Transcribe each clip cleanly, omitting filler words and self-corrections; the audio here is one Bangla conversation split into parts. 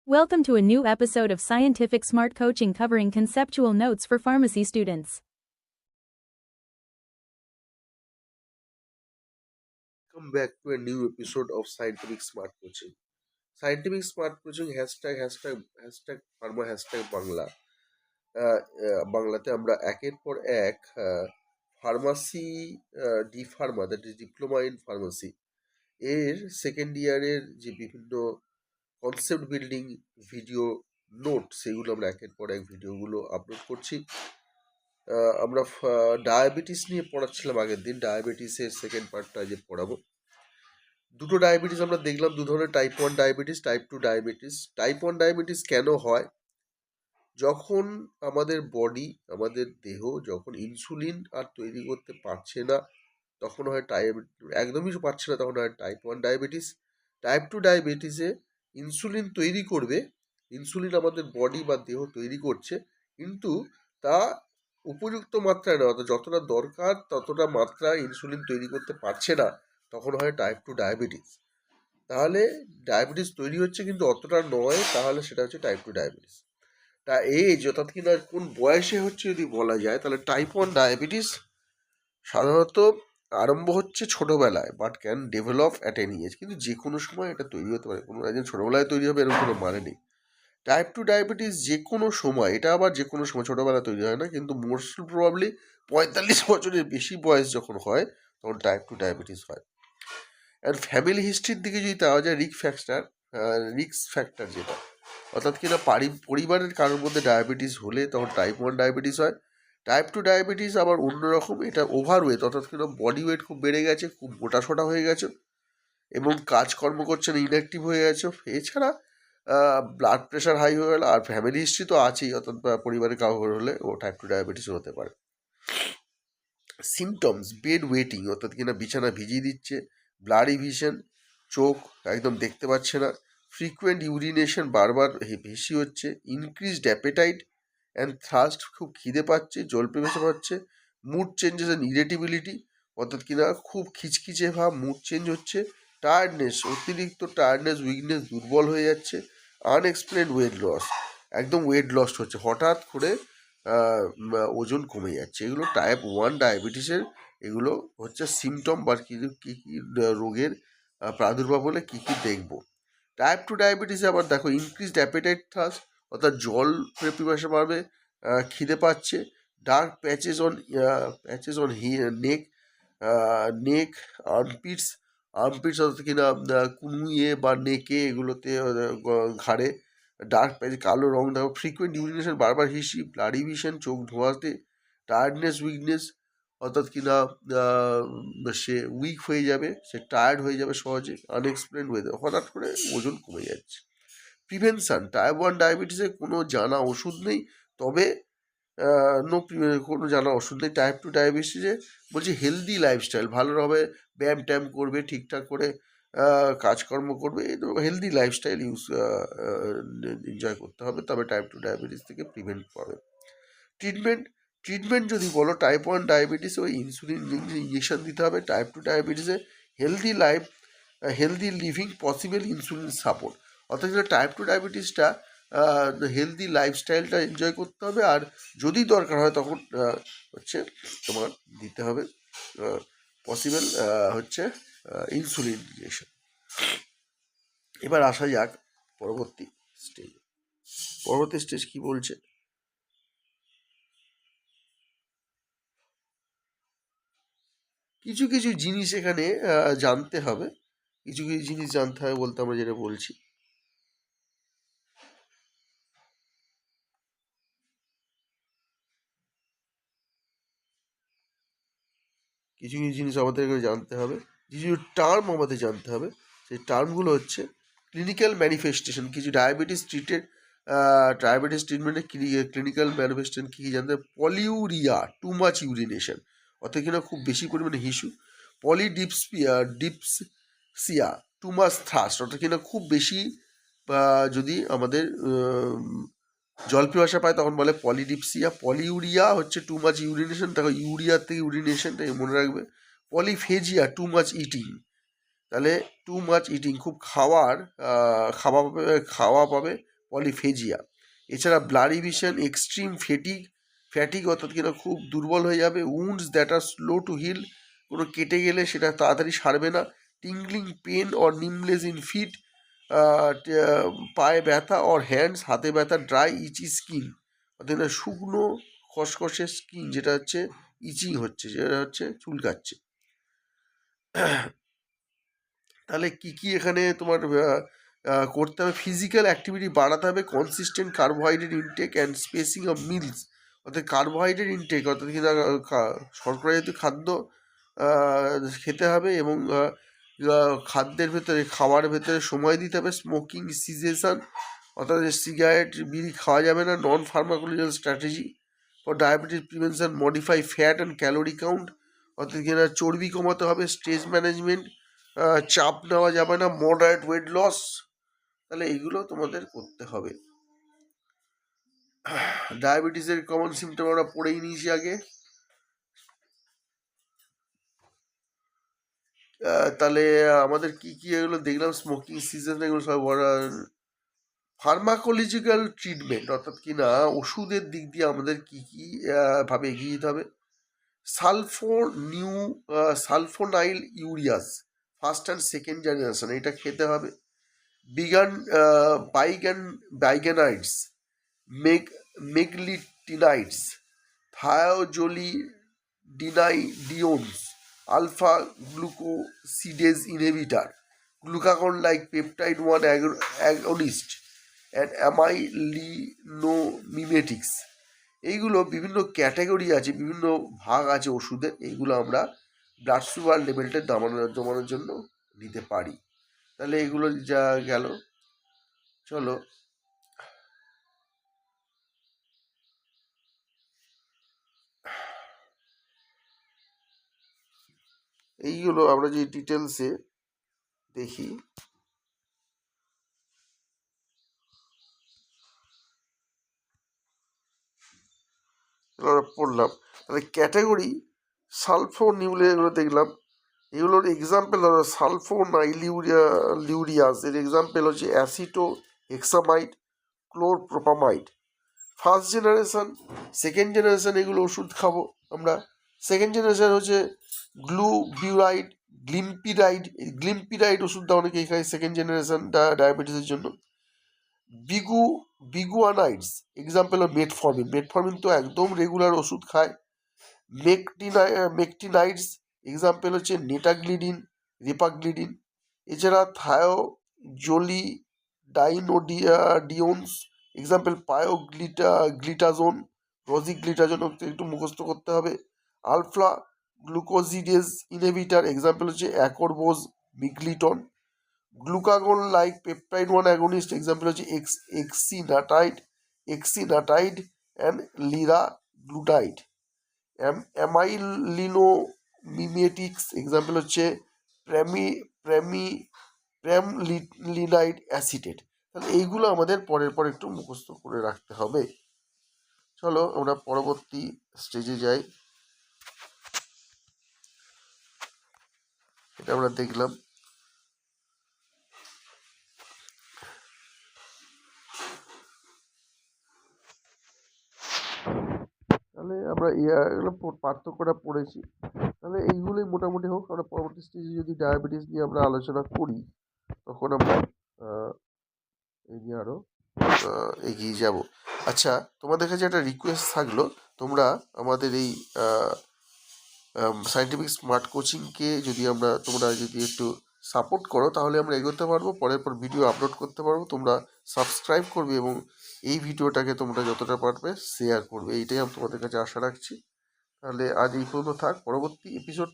Welcome to a new episode of Scientific Smart Coaching covering conceptual notes for pharmacy students. Welcome back to a new episode of Scientific Smart Coaching. Scientific Smart Coaching hashtag pharma hashtag Bangla বাংলাতে আমরা একের পর এক pharmacy D Pharma that is diploma in pharmacy এর সেকেন্ড ইয়ারের যে বিভিন্ন কনসেপ্ট বিল্ডিং ভিডিও নোট সেগুলো আমরা একের পর এক ভিডিওগুলো আপলোড করছি। আমরা ডায়াবেটিস নিয়ে পড়াচ্ছিলাম আগের দিন, ডায়াবেটিসের সেকেন্ড পার্টটা যে পড়াবো। দুটো ডায়াবেটিস আমরা দেখলাম, দু ধরনের, type 1 diabetes, type 2 diabetes. Type 1 diabetes কেন হয়? যখন আমাদের বডি, আমাদের দেহ যখন ইনসুলিন আর তৈরি করতে পারছে না, তখন হয় একদমই পারছে না, তখন হয় টাইপ 1 ডায়াবেটিস। টাইপ 2 ডায়াবেটিসে ইনসুলিন তৈরি করবে, ইনসুলিন আমাদের বডি বা দেহ তৈরি করছে, কিন্তু তা উপযুক্ত মাত্রায় না, অর্থাৎ যতটা দরকার ততটা মাত্রা ইনসুলিন তৈরি করতে পারছে না, তখন হয় টাইপ 2 ডায়াবেটিস। তাহলে ডায়াবেটিস তৈরি হচ্ছে কিন্তু অতটা নয়, তাহলে সেটা হচ্ছে টাইপ 2 ডায়াবেটিস। তা এজ অর্থাৎ কিনা কোন বয়সে হচ্ছে যদি বলা যায়, তাহলে টাইপ 1 ডায়াবেটিস সাধারণত আরম্ভ হচ্ছে ছোটোবেলায়, but can develop at any age. কিন্তু যে কোনো সময় এটা তৈরি হতে পারে, কোনো একজন ছোটোবেলায় তৈরি হবে এরকম কোনো মানে নেই। টাইপ 2 ডায়াবেটিস যে কোনো সময়, এটা আবার যে কোনো সময়, ছোটোবেলায় তৈরি হয় না, কিন্তু মোস্ট প্রবাবলি 45 বছরের বেশি বয়স যখন হয় তখন টাইপ 2 ডায়াবেটিস হয়। আর ফ্যামিলি হিস্ট্রির দিকে যদি দেওয়া যায়, রিস্ক ফ্যাক্টর যেটা, অর্থাৎ কিনা পরিবারের কারোর মধ্যে ডায়াবেটিস হলে তখন টাইপ 1 ডায়াবেটিস হয়। টাইপ 2 ডায়াবেটিস আবার অন্যরকম, এটা ওভারওয়েট, অর্থাৎ কিনা বডি ওয়েট খুব বেড়ে গেছে, খুব মোটাসোটা হয়ে গেছে এবং কাজকর্ম করছে না, ইনঅ্যাক্টিভ হয়ে গেছে। এছাড়া ব্লাড প্রেশার হাই হয়ে গেল, আর ফ্যামিলি হিস্ট্রি তো আছেই, অর্থাৎ পরিবারের কারোর হলে ও টাইপ 2 ডায়াবেটিস হতে পারে। সিমটমস, বেড ওয়েটিং, অর্থাৎ কিনা বিছানা ভিজিয়ে দিচ্ছে, ব্লাডি ভিশন, চোখ একদম দেখতে পাচ্ছে না, ফ্রিকুয়েন্ট ইউরিনেশন, বারবার বেশি হচ্ছে, ইনক্রিজড অ্যাপেটাইট অ্যান্ড থ্রাস্ট, খুব খিদে পাচ্ছে, জল পিপাসা পাচ্ছে, মুড চেঞ্জেস অ্যান্ড ইরিটেবিলিটি, অর্থাৎ কিনা খুব খিচখিচে ভাব, মুড চেঞ্জ হচ্ছে, টায়ার্ডনেস, অতিরিক্ত টায়ার্ডনেস, উইকনেস, দুর্বল হয়ে যাচ্ছে, আনএক্সপ্লেন্ড ওয়েট লস, একদম ওয়েট লস হচ্ছে, হঠাৎ করে ওজন কমে যাচ্ছে। এগুলো টাইপ 1 ডায়াবেটিসের, এগুলো হচ্ছে সিমটম বা কী কী রোগের প্রাদুর্ভাব হলে কী কী দেখব। টাইপ 2 ডায়াবেটিসে আবার দেখো, ইনক্রিজড অ্যাপেটাইট থ্রাস্ট, অর্থাৎ জল পিপাসা বাড়বে, খিদে পাচ্ছে, ডার্ক প্যাচেস অন নেক, নেক, আর্মপিটস, অর্থাৎ কিনা কুনুইয়ে বা নেকে, এগুলোতে ঘাড়ে ডার্ক প্যাচ, কালো রং দেখো, ফ্রিকুয়েন্ট ইউরিনেশন, বারবার হিসি, ব্লাডি ভিশন, চোখ ধোঁয়াতে, টায়ার্ডনেস, উইকনেস, অর্থাৎ কিনা সে উইক হয়ে যাবে, সে টায়ার্ড হয়ে যাবে সহজে, আনএক্সপ্লেন হয়ে যাবে, হঠাৎ করে ওজন কমে যাচ্ছে। প্রিভেনশান, টাইপ 1 ডায়াবেটিসে কোনো জানা ওষুধ নেই, তবে কোনো জানা ওষুধ নেই। টাইপ 2 ডায়াবেটিসে বলছি হেলদি লাইফস্টাইল, ভালোভাবে ব্যায়াম ট্যায়াম করবে, ঠিকঠাক করে কাজকর্ম করবে, হেলদি লাইফস্টাইল এনজয় করতে হবে, তবে টাইপ 2 ডায়াবেটিস থেকে প্রিভেন্ট পাবে। ট্রিটমেন্ট যদি বলো, টাইপ 1 ডায়াবেটিসে ওই ইনসুলিন ইঞ্জেকশন দিতে হবে। টাইপ 2 ডায়াবেটিসে healthy living, possible insulin support, অর্থাৎ টাইপ 2 ডায়াবেটিসটা হেলদি লাইফস্টাইলটা এনজয় করতে হবে, আর যদি দরকার হয় তখন হচ্ছে তোমার দিতে হবে পসিবল হচ্ছে ইনসুলিন ইনজেকশন। এবার আসা যাক পরবর্তী স্টেজ কি বলছে। কিছু কিছু জিনিস এখানে জানতে হবে, কিছু কিছু জিনিস জানতে হবে বলতে আমরা যেটা বলছি, কিছু কিছু জিনিস আমাদের এখানে জানতে হবে, কিছু কিছু টার্ম আমাদের জানতে হবে। সেই টার্মগুলো হচ্ছে ক্লিনিক্যাল ম্যানিফেস্টেশন, কিছু ডায়াবেটিস ট্রিটমেন্টের ক্লিনিক্যাল ম্যানিফেস্টেশন কী কী জানতে হবে। পলিউরিয়া, টু মাচ ইউরিনেশন, অর্থাৎ কিনা খুব বেশি পরিমাণে হিসু। ডিপসিয়া, টু মাচ থ্রাস্ট, অর্থাৎ কিনা খুব বেশি যদি আমাদের জল পিপাসা পায় তখন বলে পলিডিপসিয়া। পলিউরিয়া হচ্ছে টু মাচ ইউরিনেশন, দেখো ইউরিয়ার থেকে ইউরিনেশনটা মনে রাখবে। পলিফেজিয়া, টু মাচ ইটিং, তাহলে টু মাচ ইটিং, খুব খাওয়া পাবে, পলিফেজিয়া। এছাড়া ব্লারি ভিশন, এক্সট্রিম ফ্যাটিক অর্থাৎ কিনা খুব দুর্বল হয়ে যাবে, wounds that are slow to heal, কোনো কেটে গেলে সেটা তাড়াতাড়ি সারবে না, tingling pain or numbness in feet, পায়ে ব্যথা অর হ্যান্ডস, হাতে ব্যথা, ড্রাই ইচি স্কিন অর্থাৎ শুকনো খসখসে স্কিন যেটা হচ্ছে ইচিং হচ্ছে, যেটা হচ্ছে চুলকাচ্ছে। তাহলে কি কি এখানে তোমার করতে হবে? ফিজিক্যাল অ্যাক্টিভিটি বাড়াতে হবে, consistent carbohydrate intake and spacing of meals অর্থাৎ কার্বোহাইড্রেট ইনটেক অর্থাৎ কিনা শর্করা জাতীয় খাদ্য খেতে হবে এবং খাদ্যের ভেতরে খাওয়ার ভেতরে সময় দিতে হবে। স্মোকিং সিজেশন অর্থাৎ সিগারেট বিড়ি খাওয়া যাবে না। Non pharmacological strategy for diabetes prevention, modify fat and calorie count অর্থাৎ কিনা চর্বি কমাতে হবে। স্ট্রেস ম্যানেজমেন্ট, চাপ নেওয়া যাবে না। মডারেট ওয়েট লস, তাহলে এইগুলো তোমাদের করতে হবে। ডায়াবেটিসের কমন সিমটম আমরা পড়েই নিয়েছি আগে। তাহলে আমাদের কি কি এগুলো দেখলাম, স্মোকিং সিজন, এগুলো সব ফার্মাকোলজিক্যাল ট্রিটমেন্ট অর্থাৎ কিনা ওষুধের দিক দিয়ে আমাদের কি কি ভাবে এগিয়ে যেতে হবে। Sulfonylureas first and second generation, এটা খেতে হবে। Biguanides, meglitinides, thiazolidinediones, alpha glucosidase inhibitor, glucagon like peptide 1 agonist and amylinomimetics. এইগুলো বিভিন্ন ক্যাটাগরি আছে, বিভিন্ন ভাগ আছে ওষুধের, এইগুলো আমরা ব্লাড সুগার লেভেলটা জমানোর জন্য নিতে পারি। তাহলে এগুলো যা গেল। চলো এইগুলো আমরা যে ডিটেলসে দেখি, আমরা পড়লাম। তাহলে ক্যাটাগরি সালফোনিউরিয়া এগুলো দেখলাম, এগুলোর এক্সাম্পল হলো সালফোনাইলিউরিয়াস, এর এক্সাম্পল হচ্ছে অ্যাসিটো হেক্সামাইড, ক্লোরপ্রোপামাইড। ফার্স্ট জেনারেশন, সেকেন্ড জেনারেশন এগুলো ওষুধ খাবো আমরা। সেকেন্ড জেনারেশন হচ্ছে গ্লুবিউরাইড, গ্লিম্পিরাইড ওষুধটা অনেকেই খায় সেকেন্ড জেনারেশন ডায়াবেটিসের জন্য। বিগুয়ানাইডস এক্সাম্পল হল মেটফর্মিন তো একদম রেগুলার ওষুধ খায়। মেকটিনাইডস এক্সাম্পল হচ্ছে নেটাগ্লিডিন, রেপাগ্লিডিন। এছাড়া থায়োজোলিডাইনোডিওনস এক্সাম্পল গ্লিটাজোন, রোজিগ্লিটাজোন একটু মুখস্থ করতে হবে। আলফা গ্লুকোসিডেজ ইনহিবিটার এক্সাম্পল হচ্ছে acarbose, miglitol. Glucagon like peptide 1 agonist example হচ্ছে এক্সিনাটাইড অ্যান্ড লিরাগ্লুটাইড। অ্যামাইলিনোমিমেটিক্স এক্সাম্পল হচ্ছে প্র্যামলিনাইড অ্যাসিটেট। তাহলে এইগুলো আমাদের পরের পর একটু মুখস্থ করে রাখতে হবে। চলো আমরা পরবর্তী স্টেজে যাই। এটা আমরা দেখলাম। তাহলে আমরা এগুলো পার্থক্যটা পড়েছি। তাহলে এইগুলোই মোটামুটি হোক, আমরা পরবর্তী স্টেজে যদি ডায়াবেটিস নিয়ে আমরা আলোচনা করি তখন আমরা এই নিয়ে আরও এগিয়ে যাব। আচ্ছা, তোমাদের কাছে একটা রিকোয়েস্ট থাকলো, তোমরা আমাদের এই সায়েন্টিফিক স্মার্ট কোচিংকে তোমরা যদি একটু সাপোর্ট করো তাহলে আমরা এগোতে পারবো, পরের পর ভিডিও আপলোড করতে পারবো। তোমরা সাবস্ক্রাইব করবে এবং এই ভিডিওটাকে তোমরা যতটা পারবে শেয়ার করবে, এইটাই আমি তোমাদের কাছে আশা রাখছি। তাহলে আজ এই পর্যন্ত থাক,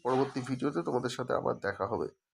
পরবর্তী ভিডিওতে তোমাদের সাথে আবার দেখা হবে।